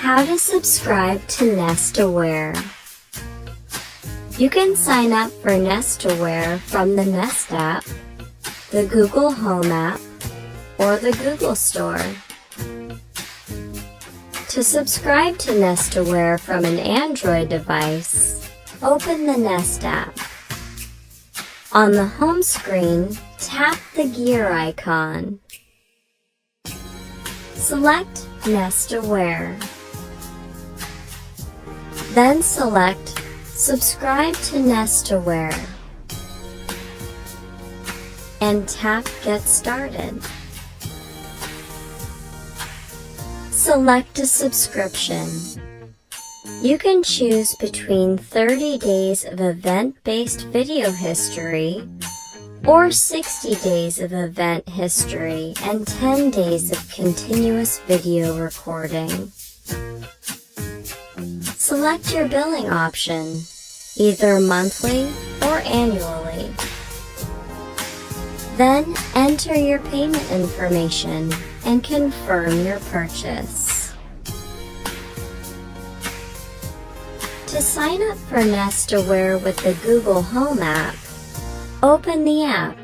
How to subscribe to Nest Aware. You can sign up for Nest Aware from the Nest app, the Google Home app, or the Google Store. To subscribe to Nest Aware from an Android device, open the Nest app. On the home screen, tap the gear icon. Select Nest Aware. Then select Subscribe to Nest Aware and tap Get Started. Select a subscription. You can choose between 30 days of event-based video history or 60 days of event history and 10 days of continuous video recording. Select your billing option, either monthly or annually. Then enter your payment information and confirm your purchase. To sign up for Nest Aware with the Google Home app, open the app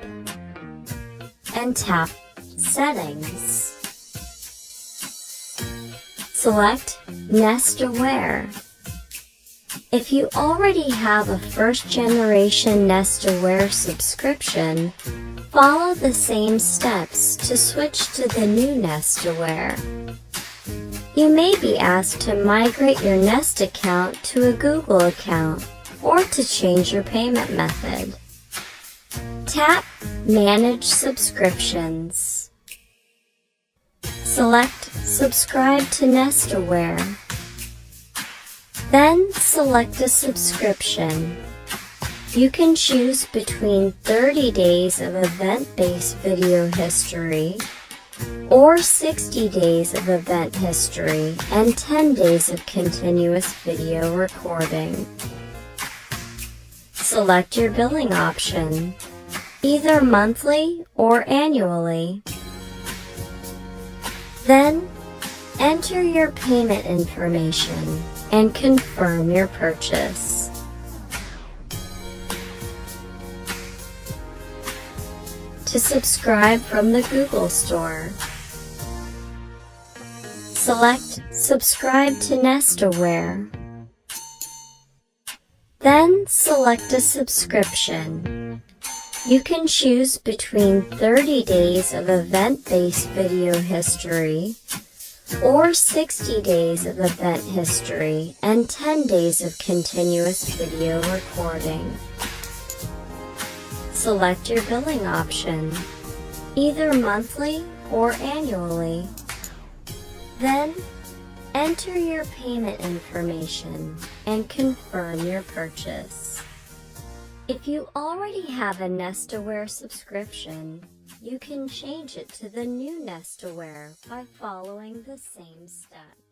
and tap Settings. Select Nest Aware. If you already have a first-generation Nest Aware subscription, follow the same steps to switch to the new Nest Aware. You may be asked to migrate your Nest account to a Google account or to change your payment method. Tap Manage Subscriptions. Select Subscribe to Nest Aware. Then select a subscription. You can choose between 30 days of event-based video history or 60 days of event history and 10 days of continuous video recording. Select your billing option, either monthly or annually. Then enter your payment information and confirm your purchase. To subscribe from the Google Store, select Subscribe to Nest Aware. Then select a subscription. You can choose between 30 days of event-based video history or 60 days of event history and 10 days of continuous video recording. Select your billing option, either monthly or annually. Then enter your payment information and confirm your purchase. If you already have a Nest Aware subscription, you can change it to the new Nest Aware by following the same steps.